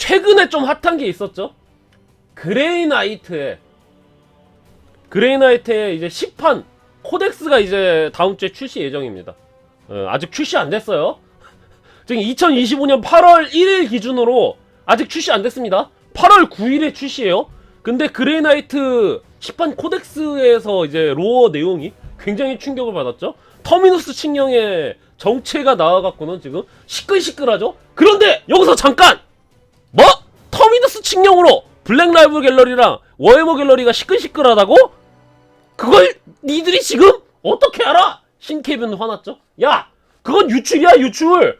최근에 좀 핫한 게 있었죠. 그레이나이트에 이제 시판 코덱스가 이제 다음 주에 출시 예정입니다. 아직 출시 안 됐어요. 지금 2025년 8월 1일 기준으로 아직 출시 안 됐습니다. 8월 9일에 출시해요. 근데 그레이나이트 시판 코덱스에서 이제 로어 내용이 굉장히 충격을 받았죠. 터미누스 칙령의 정체가 나와갖고는 지금 시끌시끌하죠. 그런데 여기서 잠깐! 뭐? 터미누스 칙령으로 블랙 라이브 갤러리랑 워해머 갤러리가 시끌시끌하다고? 그걸 니들이 지금 어떻게 알아? 신케빈 화났죠? 야! 그건 유출이야, 유출!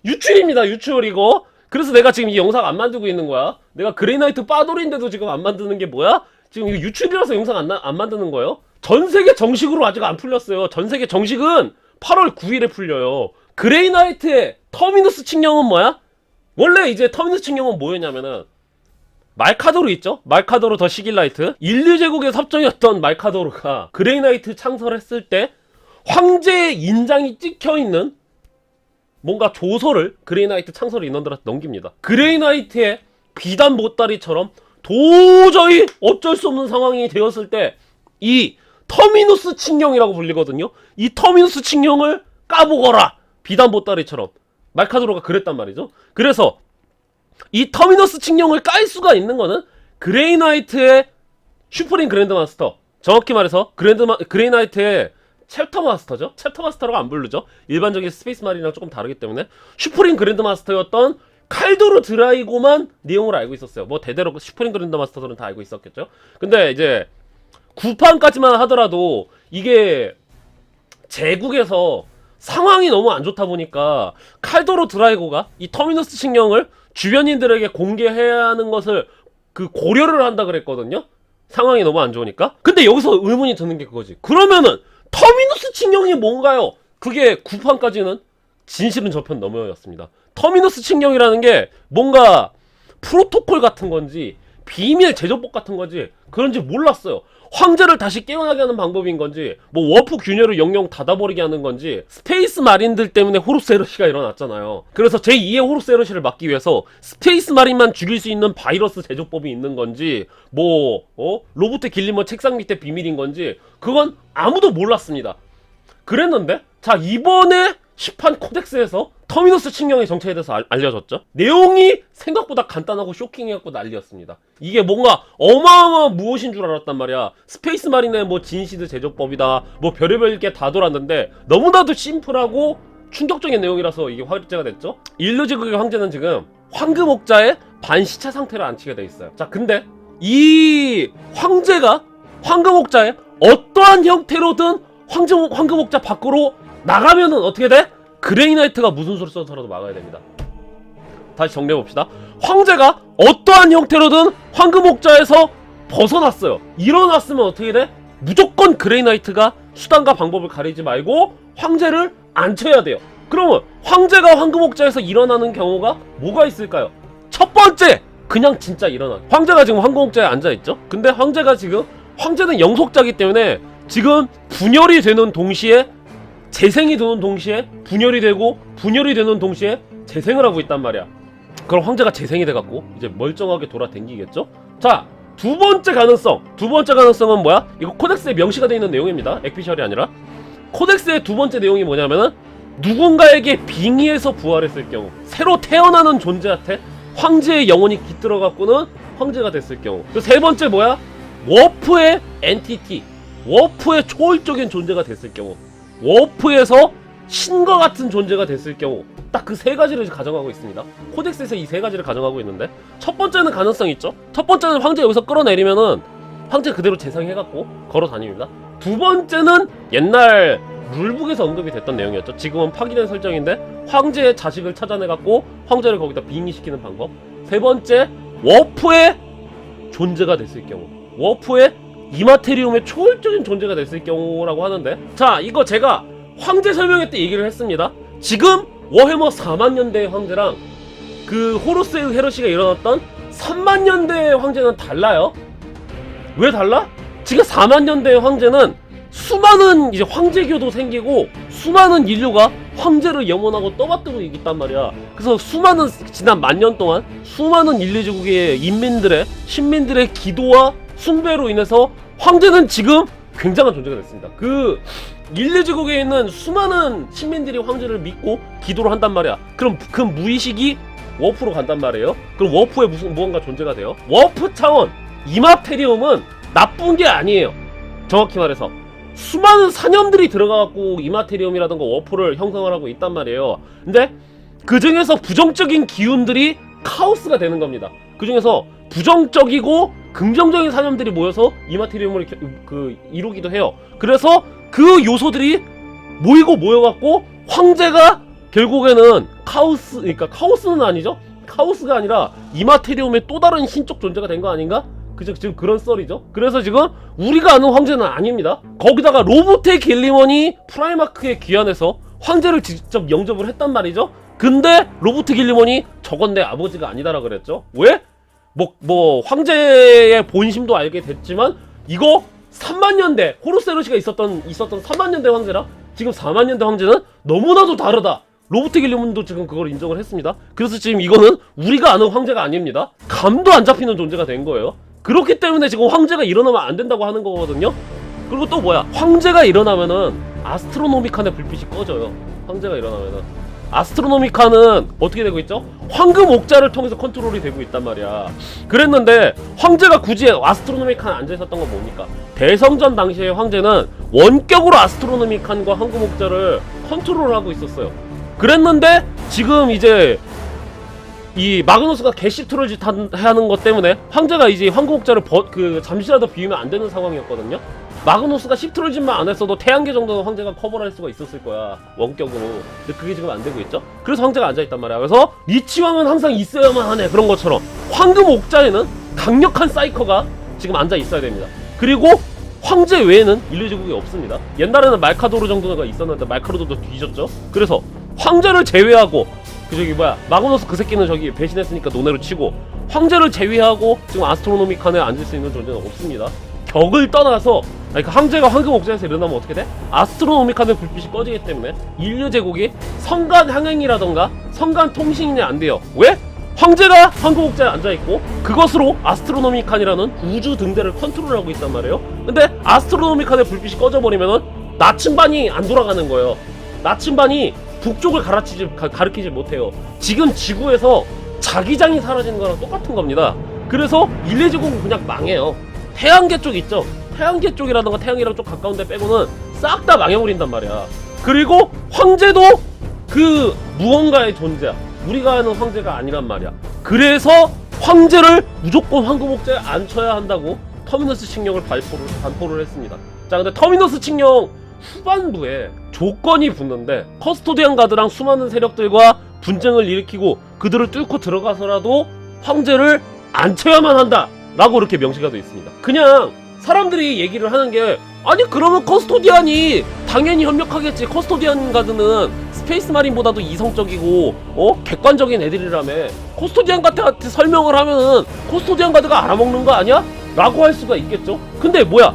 유출입니다, 유출 이거. 그래서 내가 지금 이 영상 안 만들고 있는 거야. 내가 그레이나이트 빠돌인데도 지금 안 만드는 게 뭐야? 지금 이거 유출이라서 영상 안 만드는 거예요? 전세계 정식으로 아직 안 풀렸어요. 전세계 정식은 8월 9일에 풀려요. 그레이나이트의 터미누스 칙령은 뭐야? 원래 이제 터미누스 칙령은 뭐였냐면은 말카도르 있죠? 말카도르 더 시길라이트. 인류제국의 섭정이었던 말카도르가 그레이나이트 창설했을 때 황제의 인장이 찍혀있는 뭔가 조서를 그레이나이트 창설 인원들한테 넘깁니다. 그레이나이트의 비단 보따리처럼 도저히 어쩔 수 없는 상황이 되었을 때 이 터미누스 칙령이라고 불리거든요. 이 터미누스 칙령을 까보거라. 비단 보따리처럼. 말카도르가 그랬단 말이죠. 그래서 이 터미누스 칙령을 깔 수가 있는 거는 그레이나이트의 슈프림 그랜드마스터, 정확히 말해서 그레이나이트의 챕터 마스터죠. 챕터 마스터라고 안 부르죠. 일반적인 스페이스 마린이랑 조금 다르기 때문에 슈프림 그랜드마스터였던 칼도르 드라이고만 내용을 알고 있었어요. 뭐 대대로 슈프림 그랜드마스터들은 다 알고 있었겠죠. 근데 이제 9판까지만 하더라도 이게 제국에서 상황이 너무 안 좋다 보니까 칼도르 드라이고가 이 터미누스 칙령을 주변인들에게 공개해야 하는 것을 그 고려를 한다 그랬거든요. 상황이 너무 안 좋으니까. 근데 여기서 의문이 드는 게 그거지. 그러면은 터미누스 칙령이 뭔가요? 그게 9판까지는 진실은 저편 너머였습니다. 터미누스 칙령이라는 게 뭔가 프로토콜 같은 건지 비밀 제조법 같은 건지 그런지 몰랐어요. 황제를 다시 깨어나게 하는 방법인 건지 뭐 워프 균열을 영영 닫아버리게 하는 건지. 스페이스 마린들 때문에 호루스 헤르시가 일어났잖아요. 그래서 제2의 호루스 헤르시를 막기 위해서 스페이스 마린만 죽일 수 있는 바이러스 제조법이 있는 건지 뭐 로봇 길리머 책상 밑에 비밀인 건지 그건 아무도 몰랐습니다. 그랬는데 자 이번에 시판 코덱스에서 터미누스 칙령의 정체에 대해서 알려졌죠. 내용이 생각보다 간단하고 쇼킹해갖고 난리였습니다. 이게 뭔가 어마어마한 무엇인 줄 알았단 말이야. 스페이스 마린의 뭐 진시드 제조법이다 뭐 별의별 게 다 돌았는데 너무나도 심플하고 충격적인 내용이라서 이게 화제가 됐죠. 인류제국의 황제는 지금 황금옥자의 반시차 상태를 안치게 돼 있어요. 자 근데 이 황제가 황금옥자에 어떠한 형태로든 황금옥자 밖으로 나가면은 어떻게 돼? 그레이나이트가 무슨 소리 써서라도 막아야 됩니다. 다시 정리해봅시다. 황제가 어떠한 형태로든 황금옥자에서 벗어났어요. 일어났으면 어떻게 돼? 무조건 그레이나이트가 수단과 방법을 가리지 말고 황제를 안쳐야 돼요. 그러면 황제가 황금옥자에서 일어나는 경우가 뭐가 있을까요? 첫 번째! 그냥 진짜 일어나. 황제가 지금 황금옥자에 앉아있죠? 근데 황제는 영속자이기 때문에 지금 분열이 되는 동시에 재생이 되는 동시에 분열이 되고 분열이 되는 동시에 재생을 하고 있단 말이야. 그럼 황제가 재생이 돼갖고 이제 멀쩡하게 돌아댕기겠죠? 자, 두 번째 가능성은 뭐야? 이거 코덱스에 명시가 되어 있는 내용입니다. 액피셜이 아니라. 코덱스의 두 번째 내용이 뭐냐면은 누군가에게 빙의해서 부활했을 경우, 새로 태어나는 존재한테 황제의 영혼이 깃들어갖고는 황제가 됐을 경우. 그 세 번째 뭐야? 워프의 엔티티, 워프의 초월적인 존재가 됐을 경우, 워프에서 신과 같은 존재가 됐을 경우. 딱 그 세 가지를 가정하고 있습니다. 코덱스에서 이 세 가지를 가정하고 있는데 첫 번째는 가능성이 있죠. 첫 번째는 황제 여기서 끌어내리면은 황제 그대로 재상해갖고 걸어 다닙니다. 두 번째는 옛날 룰북에서 언급이 됐던 내용이었죠. 지금은 파기된 설정인데 황제의 자식을 찾아내갖고 황제를 거기다 빙의시키는 방법. 세 번째, 워프의 존재가 됐을 경우, 워프의 이마테리움의 초월적인 존재가 됐을 경우라고 하는데, 자 이거 제가 황제 설명회 때 얘기를 했습니다. 지금 워해머 4만년대의 황제랑 그 호루스 헤르시가 일어났던 3만년대의 황제는 달라요. 왜 달라? 지금 4만년대의 황제는 수많은 이제 황제교도 생기고 수많은 인류가 황제를 염원하고 떠받들고 있단 말이야. 그래서 수많은 지난 만년 동안 수많은 인류제국의 인민들의 신민들의 기도와 숭배로 인해서 황제는 지금 굉장한 존재가 됐습니다. 그 인류제국에 있는 수많은 시민들이 황제를 믿고 기도를 한단 말이야. 그럼 그 무의식이 워프로 간단 말이에요. 그럼 워프에 무언가 존재가 돼요. 워프 차원 이마테리움은 나쁜 게 아니에요. 정확히 말해서 수많은 사념들이 들어가갖고 이마테리움이라던가 워프를 형성을 하고 있단 말이에요. 근데 그 중에서 부정적인 기운들이 카오스가 되는 겁니다. 그 중에서 부정적이고 긍정적인 사념들이 모여서 이마테리움을 이루기도 해요. 그래서 그 요소들이 모여갖고 황제가 결국에는 그러니까 카오스는 아니죠? 카오스가 아니라 이마테리움의 또 다른 신적 존재가 된 거 아닌가? 그죠? 지금 그런 썰이죠. 그래서 지금 우리가 아는 황제는 아닙니다. 거기다가 로보테 길리먼이 프라이마크에 귀환해서 황제를 직접 영접을 했단 말이죠. 근데 로보테 길리먼이 저건 내 아버지가 아니다라 그랬죠. 왜? 뭐 황제의 본심도 알게 됐지만 이거 3만년대 호르세르시가 있었던 3만년대 황제랑 지금 4만년대 황제는 너무나도 다르다. 로보테 길리먼도 지금 그걸 인정을 했습니다. 그래서 지금 이거는 우리가 아는 황제가 아닙니다. 감도 안 잡히는 존재가 된 거예요. 그렇기 때문에 지금 황제가 일어나면 안 된다고 하는 거거든요. 그리고 또 뭐야, 황제가 일어나면은 아스트로노미칸의 불빛이 꺼져요. 황제가 일어나면은 아스트로노미칸은 어떻게 되고 있죠? 황금 옥자를 통해서 컨트롤이 되고 있단 말이야. 그랬는데 황제가 굳이 아스트로노미칸에 앉아있었던 건 뭡니까? 대성전 당시의 황제는 원격으로 아스트로노미칸과 황금 옥자를 컨트롤하고 있었어요. 그랬는데 지금 이제 이 마그누스가 개시트를 하는 것 때문에 황제가 이제 황금옥자를 잠시라도 비우면 안 되는 상황이었거든요. 마그누스가 시트롤짓만 안 했어도 태양계 정도는 황제가 커버를 할 수가 있었을 거야, 원격으로. 근데 그게 지금 안 되고 있죠. 그래서 황제가 앉아있단 말이야. 그래서 리치왕은 항상 있어야만 하네. 그런 것처럼 황금옥자에는 강력한 사이커가 지금 앉아 있어야 됩니다. 그리고 황제 외에는 인류제국이 없습니다. 옛날에는 말카도르 정도가 있었는데 말카도르도 뒤졌죠. 그래서 황제를 제외하고 마그누스 그 새끼는 저기 배신했으니까 논외로 치고 황제를 제외하고 지금 아스트로노미칸에 앉을 수 있는 존재는 없습니다. 격을 떠나서 그러니까 황제가 황금 옥자에서 일어나면 어떻게 돼? 아스트로노미칸의 불빛이 꺼지기 때문에 인류제국이 성간 항행이라던가 성간 통신이 안 돼요. 왜? 황제가 황금 옥자에 앉아있고 그것으로 아스트로노미칸이라는 우주 등대를 컨트롤하고 있단 말이에요. 근데 아스트로노미칸의 불빛이 꺼져버리면은 나침반이 안 돌아가는 거예요. 나침반이 북쪽을 가리키지 못해요. 지금 지구에서 자기장이 사라지는 거랑 똑같은 겁니다. 그래서 인류제국은 그냥 망해요. 태양계 쪽 있죠? 태양계 쪽이라던가 태양이랑 좀 가까운 데 빼고는 싹 다 망해버린단 말이야. 그리고 황제도 그 무언가의 존재야. 우리가 아는 황제가 아니란 말이야. 그래서 황제를 무조건 황금옥자에 앉혀야 한다고 터미너스 칙령을 반포를 했습니다. 자, 근데 터미너스 칙령 후반부에 조건이 붙는데 커스토디안 가드랑 수많은 세력들과 분쟁을 일으키고 그들을 뚫고 들어가서라도 황제를 앉혀야만 한다 라고 이렇게 명시가 되어 있습니다. 그냥 사람들이 얘기를 하는 게, 아니 그러면 커스토디안이 당연히 협력하겠지. 커스토디안 가드는 스페이스 마린보다도 이성적이고 객관적인 애들이라며. 커스토디안 가드한테 설명을 하면은 커스토디안 가드가 알아먹는 거 아니야? 라고 할 수가 있겠죠. 근데 뭐야,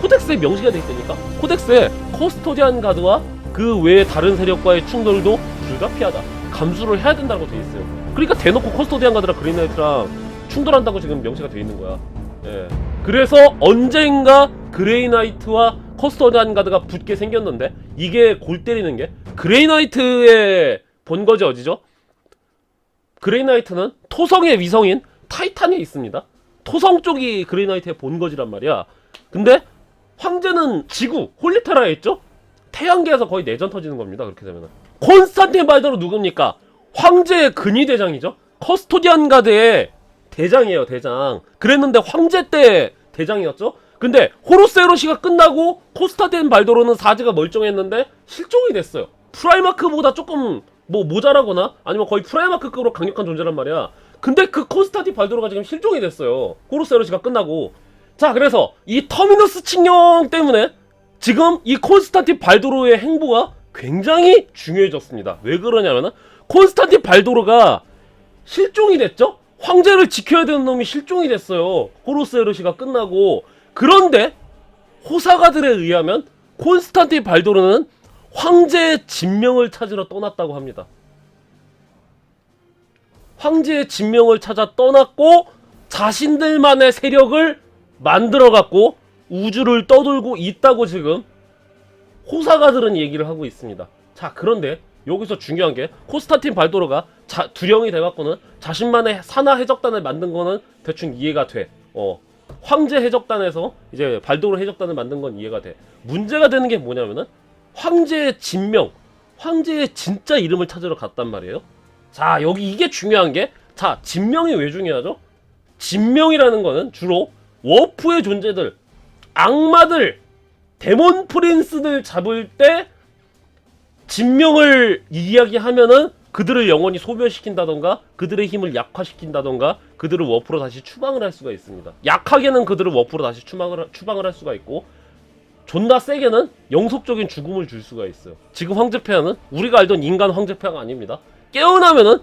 코덱스에 명시가 돼 있다니까. 코덱스에 커스토디안 가드와 그 외의 다른 세력과의 충돌도 불가피하다, 감수를 해야 된다고 돼 있어요. 그러니까 대놓고 커스토디안 가드랑 그레이나이트랑 충돌한다고 지금 명시가 돼 있는 거야. 예. 그래서 언젠가 그레이나이트와 커스토디안 가드가 붙게 생겼는데, 이게 골 때리는 게 그레이나이트의 본거지 어디죠? 그레이나이트는 토성의 위성인 타이탄에 있습니다. 토성 쪽이 그레이나이트의 본거지란 말이야. 근데 황제는 지구 홀리테라에 있죠? 태양계에서 거의 내전 터지는 겁니다. 그렇게 되면은 콘스탄틴 발더르 누굽니까? 황제의 근위대장이죠. 커스토디안 가드의 대장이에요, 대장. 그랬는데 황제 때 대장이었죠. 근데 호르세로시가 끝나고 콘스탄틴 발도르는 사지가 멀쩡했는데 실종이 됐어요. 프라이마크보다 조금 모자라거나 아니면 거의 프라이마크급으로 강력한 존재란 말이야. 근데 그 콘스탄틴 발도르가 지금 실종이 됐어요, 호르세로시가 끝나고. 자, 그래서 이 터미너스 칙령 때문에 지금 이 콘스탄틴 발도르의 행보가 굉장히 중요해졌습니다. 왜 그러냐면은 콘스탄틴 발도르가 실종이 됐죠? 황제를 지켜야 되는 놈이 실종이 됐어요, 호르세르시가 끝나고. 그런데 호사가들에 의하면 콘스탄틴 발도르는 황제의 진명을 찾으러 떠났다고 합니다. 황제의 진명을 찾아 떠났고 자신들만의 세력을 만들어갖고 우주를 떠돌고 있다고 지금 호사가들은 얘기를 하고 있습니다. 자, 그런데 여기서 중요한 게 콘스탄틴 발도르가 두령이 돼갖고는 자신만의 산하 해적단을 만든 거는 대충 이해가 돼. 황제 해적단에서 이제 발도르 해적단을 만든 건 이해가 돼. 문제가 되는 게 뭐냐면은 황제의 진명, 황제의 진짜 이름을 찾으러 갔단 말이에요. 자, 여기 이게 중요한 게, 자, 진명이 왜 중요하죠? 진명이라는 거는 주로 워프의 존재들, 악마들, 데몬 프린스들 잡을 때 진명을 이야기하면은 그들을 영원히 소멸시킨다던가 그들의 힘을 약화시킨다던가 그들을 워프로 다시 추방을 할 수가 있습니다. 약하게는 그들을 워프로 다시 추방을 할 수가 있고 존나 세게는 영속적인 죽음을 줄 수가 있어요. 지금 황제폐하는 우리가 알던 인간 황제폐하가 아닙니다. 깨어나면은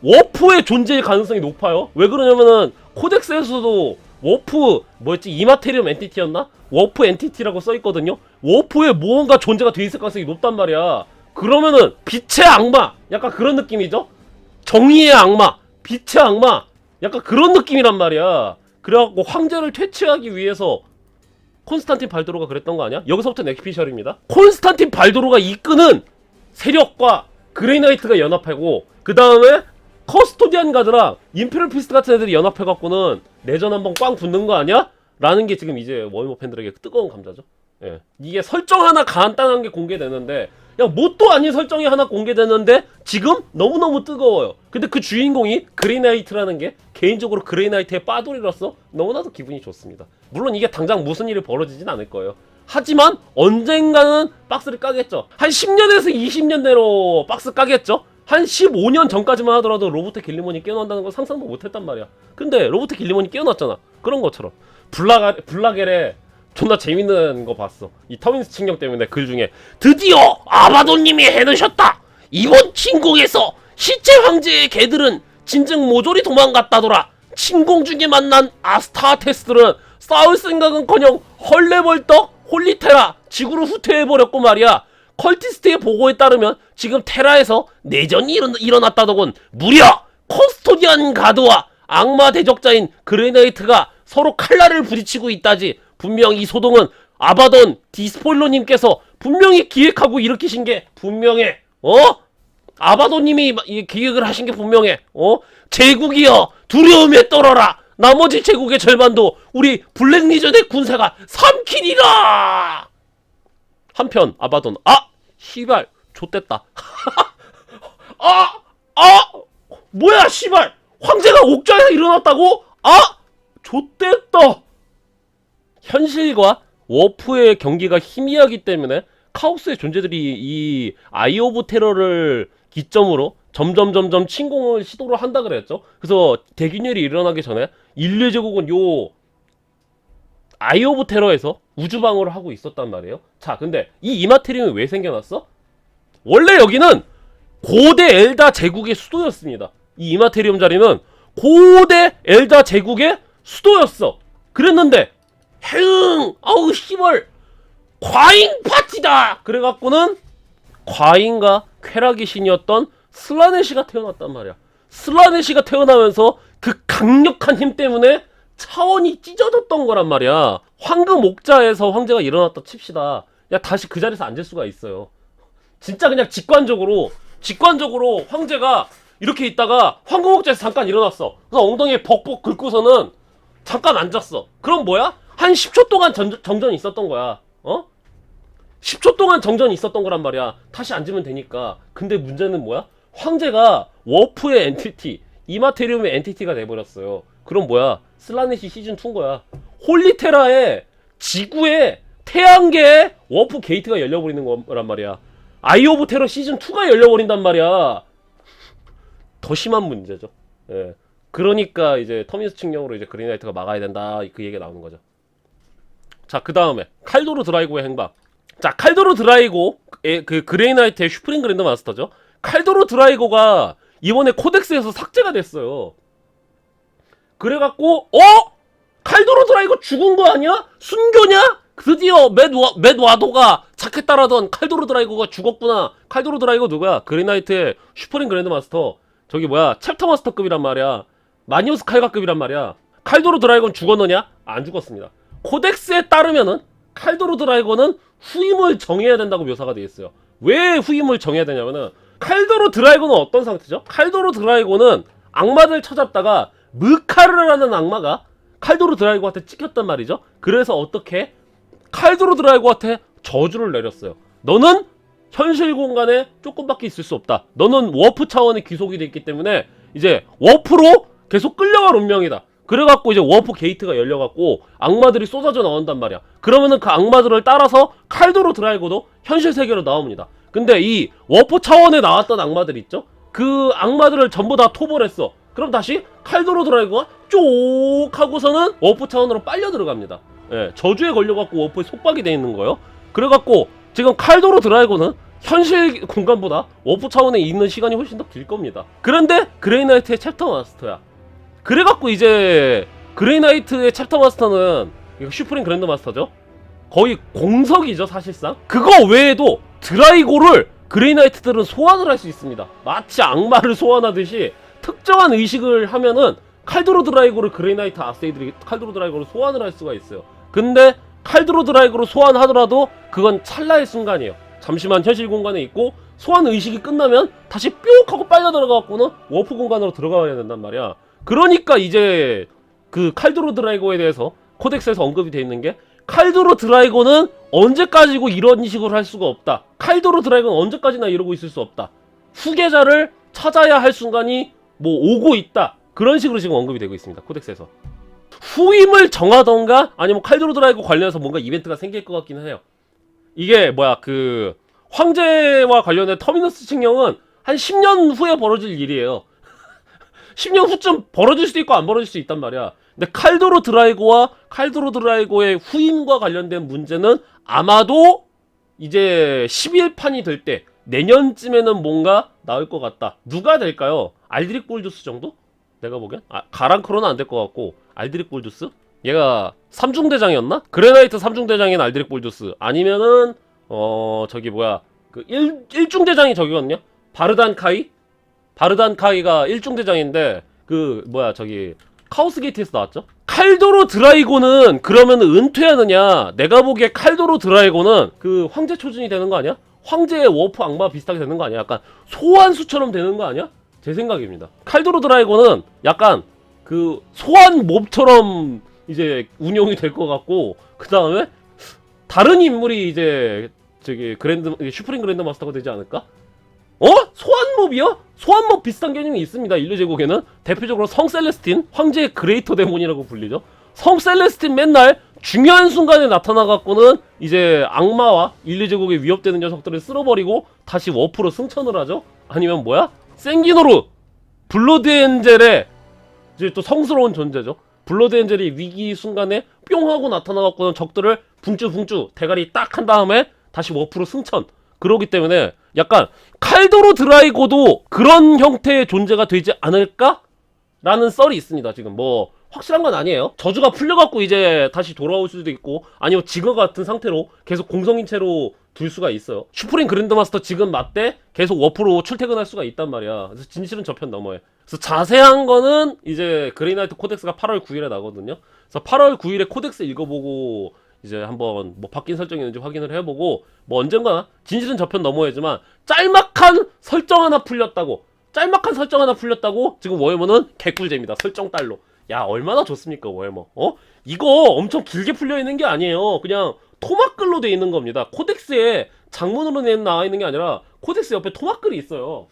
워프의 존재의 가능성이 높아요. 왜 그러냐면은 코덱스에서도 워프 뭐였지? 이마테리움 엔티티였나? 워프 엔티티라고 써있거든요. 워프에 무언가 존재가 돼 있을 가능성이 높단 말이야. 그러면은 빛의 악마 약간 그런 느낌이죠? 정의의 악마, 빛의 악마 약간 그런 느낌이란 말이야. 그래갖고 황제를 퇴치하기 위해서 콘스탄틴 발도르가 그랬던 거 아니야? 여기서부터 넥피셜입니다. 콘스탄틴 발도르가 이끄는 세력과 그레이나이트가 연합하고 그 다음에 커스토디안 가드랑 임페럴 피스트 같은 애들이 연합해갖고는 내전 한번 꽝 붙는 거 아니야? 라는 게 지금 이제 워해머 팬들에게 뜨거운 감자죠. 예. 이게 설정 하나 간단한 게 공개되는데 그냥 뭣도 아닌 설정이 하나 공개되는데 지금 너무너무 뜨거워요. 근데 그 주인공이 그레이나이트라는 게 개인적으로 그레이나이트의 빠돌이로서 너무나도 기분이 좋습니다. 물론 이게 당장 무슨 일이 벌어지진 않을 거예요. 하지만 언젠가는 박스를 까겠죠. 한 10년에서 20년 내로 박스 까겠죠. 한 15년 전까지만 하더라도 로버트 길리몬이 깨어난다는 건 상상도 못했단 말이야. 근데 로버트 길리몬이 깨어났잖아. 그런 것처럼 블라겔에 존나 재밌는 거 봤어. 이 터민스 칭령 때문에 글 중에 드디어 아바도님이 해내셨다. 이번 침공에서 시체 황제의 개들은 진즉 모조리 도망갔다더라. 침공 중에 만난 아스타테스들은 싸울 생각은커녕 헐레벌떡 홀리테라 지구를 후퇴해버렸고 말이야. 컬티스트의 보고에 따르면 지금 테라에서 내전이 일어났다더군. 무려 커스토디안 가드와 악마 대적자인 그레나이트가 서로 칼날을 부딪히고 있다지. 분명 이 소동은 아바돈 디스폴로님께서 분명히 기획하고 일으키신 게 분명해. 아바돈님이 기획을 하신 게 분명해. 제국이여 두려움에 떨어라. 나머지 제국의 절반도 우리 블랙리전의 군사가 삼키리라. 한편 아바돈 씨발 좆됐다. 뭐야 씨발 황제가 옥좌에서 일어났다고? 좆됐다. 현실과 워프의 경기가 희미하기 때문에 카오스의 존재들이 이 아이 오브 테러를 기점으로 점점 침공을 시도를 한다 그랬죠. 그래서 대균열이 일어나기 전에 인류 제국은 요 아이 오브 테러에서 우주방어를 하고 있었단 말이에요. 자, 근데 이 이마테리움이 왜 생겨났어? 원래 여기는 고대 엘다 제국의 수도였습니다. 이 이마테리움 자리는 고대 엘다 제국의 수도였어. 그랬는데 아우 씨발 과잉 파티다. 그래갖고는 과잉과 쾌락의 신이었던 슬라네시가 태어났단 말이야. 슬라네시가 태어나면서 그 강력한 힘 때문에 차원이 찢어졌던 거란 말이야. 황금 옥자에서 황제가 일어났다 칩시다. 야, 다시 그 자리에서 앉을 수가 있어요. 진짜 그냥 직관적으로 황제가 이렇게 있다가 황금 옥자에서 잠깐 일어났어. 그래서 엉덩이에 벅벅 긁고서는 잠깐 앉았어. 그럼 뭐야? 한 10초 동안 정전이 있었던 거야. 10초 동안 정전이 있었던 거란 말이야. 다시 앉으면 되니까. 근데 문제는 뭐야? 황제가 워프의 엔티티, 이마테리움의 엔티티가 돼버렸어요. 그럼 뭐야? 슬라네시 시즌2인 거야. 홀리테라의 지구의 태양계에 워프 게이트가 열려버리는 거란 말이야. 아이 오브 테러 시즌2가 열려버린단 말이야. 더 심한 문제죠. 예. 그러니까 이제 터미스 측령으로 이제 그린라이트가 막아야 된다. 그 얘기가 나오는 거죠. 자, 그 다음에 칼도르 드라이고의 행방. 자, 칼도르 드라이고의 그 그레이나이트의 슈프림 그랜드 마스터죠. 칼도르 드라이고가 이번에 코덱스에서 삭제가 됐어요. 그래갖고 칼도르 드라이고 죽은 거 아니야? 순교냐? 드디어 맷 와도가 자켓 따라던 칼도르 드라이거가 죽었구나. 칼도르 드라이거 누구야? 그린나이트의 슈퍼링 그랜드마스터. 저기 뭐야, 챕터 마스터급이란 말이야. 마니우스 칼가급이란 말이야. 칼도르 드라이거는 죽었느냐? 안 죽었습니다. 코덱스에 따르면은 칼도르 드라이거는 후임을 정해야 된다고 묘사가 되어 있어요. 왜 후임을 정해야 되냐면은 칼도르 드라이거는 어떤 상태죠? 칼도르 드라이거는 악마들 쳐잡다가 무카르라는 악마가 칼도르 드라이거한테 찍혔단 말이죠. 그래서 어떻게 칼도르 드라이거한테 저주를 내렸어요. 너는 현실 공간에 조금밖에 있을 수 없다. 너는 워프 차원에 귀속이 돼 있기 때문에 이제 워프로 계속 끌려갈 운명이다. 그래갖고 이제 워프 게이트가 열려갖고 악마들이 쏟아져 나온단 말이야. 그러면은 그 악마들을 따라서 칼도르 드라이거도 현실 세계로 나옵니다. 근데 이 워프 차원에 나왔던 악마들 있죠? 그 악마들을 전부 다 토벌했어. 그럼 다시 칼도르 드라이거가 쪽 하고서는 워프 차원으로 빨려 들어갑니다. 예, 저주에 걸려갖고 워프에 속박이 돼 있는 거예요. 그래갖고 지금 칼도르 드라이거는 현실 공간보다 워프 차원에 있는 시간이 훨씬 더 길 겁니다. 그런데 그레이나이트의 챕터 마스터야. 그래갖고 이제 그레이나이트의 챕터 마스터는 이거 슈프림 그랜드 마스터죠. 거의 공석이죠 사실상. 그거 외에도 드라이고를 그레이나이트들은 소환을 할 수 있습니다. 마치 악마를 소환하듯이 특정한 의식을 하면은 칼도르 드라이고를 그레이나이트 아세이들이 칼도르 드라이고를 소환을 할 수가 있어요. 근데 칼도르 드라이고를 소환하더라도 그건 찰나의 순간이에요. 잠시만 현실 공간에 있고 소환 의식이 끝나면 다시 뿅 하고 빨려 들어가갖고는 워프 공간으로 들어가야 된단 말이야. 그러니까 이제 그 칼도르 드라이고에 대해서 코덱스에서 언급이 돼 있는 게 칼도르 드라이고는 언제까지고 이런 식으로 할 수가 없다. 칼도르 드라이고는 언제까지나 이러고 있을 수 없다. 후계자를 찾아야 할 순간이 뭐 오고 있다. 그런 식으로 지금 언급이 되고 있습니다. 코덱스에서. 후임을 정하던가 아니면 칼도르 드라이고 관련해서 뭔가 이벤트가 생길 것 같기는 해요. 이게 뭐야 그 황제와 관련된 터미너스 칙령은 한 10년 후에 벌어질 일이에요. 10년 후쯤 벌어질 수도 있고 안 벌어질 수도 있단 말이야. 근데 칼도르 드라이고와 칼도르 드라이고의 후임과 관련된 문제는 아마도 이제 11판이 될 때 내년쯤에는 뭔가 나올 것 같다. 누가 될까요? 알드릭 볼두스 정도? 내가 보기엔? 가랑크로는 안 될 것 같고 알드릭 볼두스? 얘가 3중대장이었나? 그레나이트 3중대장인 알드릭 볼두스 아니면은 저기 뭐야 그 1중대장이 저기거든요? 바르단 카이? 바르단 카이가 1중대장인데 그 뭐야 저기 카오스 게이트에서 나왔죠? 칼도르 드라이고는 그러면 은퇴하느냐? 내가 보기에 칼도르 드라이고는 그 황제 초준이 되는 거 아니야? 황제의 워프 악마 비슷하게 되는 거 아니야? 약간 소환수처럼 되는 거 아니야? 제 생각입니다. 칼도르 드라이고는 약간 그 소환 몹처럼 이제 운용이 될 것 같고 그 다음에 다른 인물이 이제 저기 슈프림 그랜드 마스터가 되지 않을까? 소환몹이요? 소환몹 비슷한 개념이 있습니다. 인류 제국에는 대표적으로 성 셀레스틴, 황제의 그레이터 데몬이라고 불리죠. 성 셀레스틴 맨날 중요한 순간에 나타나갖고는 이제 악마와 인류 제국에 위협되는 녀석들을 쓸어버리고 다시 워프로 승천을 하죠. 아니면 뭐야? 생기노르, 블러드 엔젤의 이제 또 성스러운 존재죠. 블러드 엔젤이 위기 순간에 뿅 하고 나타나갖고는 적들을 붕쭈붕쭈 대가리 딱 한 다음에 다시 워프로 승천. 그러기 때문에 약간 칼도르 드라이고도 그런 형태의 존재가 되지 않을까? 라는 썰이 있습니다. 지금 뭐 확실한 건 아니에요. 저주가 풀려갖고 이제 다시 돌아올 수도 있고 아니면 지금 같은 상태로 계속 공성인 채로 둘 수가 있어요. 슈프림 그랜드마스터 지금 맞대 계속 워프로 출퇴근할 수가 있단 말이야. 그래서 진실은 저편 너머에. 그래서 자세한 거는 이제 그레이나이트 코덱스가 8월 9일에 나거든요. 그래서 8월 9일에 코덱스 읽어보고 이제 한번 뭐 바뀐 설정이 있는지 확인을 해보고 뭐 언젠가 진실은 저편 너머에지만 짤막한 설정 하나 풀렸다고 지금 워해머는 개꿀잼이다. 설정 달로. 야 얼마나 좋습니까 워해머. 이거 엄청 길게 풀려있는 게 아니에요. 그냥 토막글로 돼 있는 겁니다. 코덱스에 장문으로 나와 있는 게 아니라 코덱스 옆에 토막글이 있어요.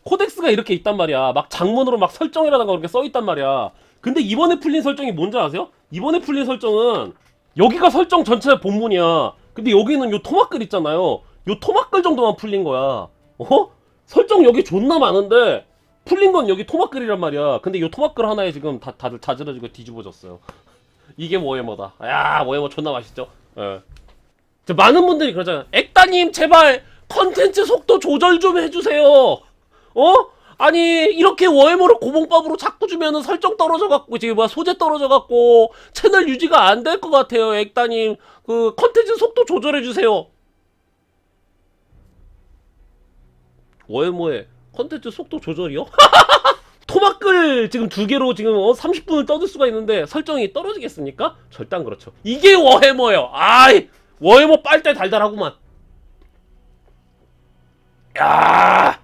코덱스가 이렇게 있단 말이야. 막 장문으로 막 설정이라던가 그렇게 써있단 말이야. 근데 이번에 풀린 설정이 뭔지 아세요? 이번에 풀린 설정은 여기가 설정 전체 본문이야. 근데 여기는 요 토막글 있잖아요. 요 토막글 정도만 풀린 거야. 설정 여기 존나 많은데 풀린 건 여기 토막글이란 말이야. 근데 요 토막글 하나에 지금 다들 자지러지고 뒤집어졌어요. 이게 워해머다. 야 워해머 존나 맛있죠? 예. 많은 분들이 그러잖아요. 액다님 제발 컨텐츠 속도 조절 좀 해주세요. 아니 이렇게 워해머를 고봉밥으로 자꾸 주면은 설정 떨어져갖고 지금 뭐야 소재 떨어져갖고 채널 유지가 안 될 것 같아요. 액다님 그 컨텐츠 속도 조절해주세요. 워해머의 컨텐츠 속도 조절이요? 토막글 지금 2개로 지금 30분을 떠들 수가 있는데 설정이 떨어지겠습니까? 절대 안 그렇죠. 이게 워해머예요. 아이 워해머 빨대 달달하구만. 야.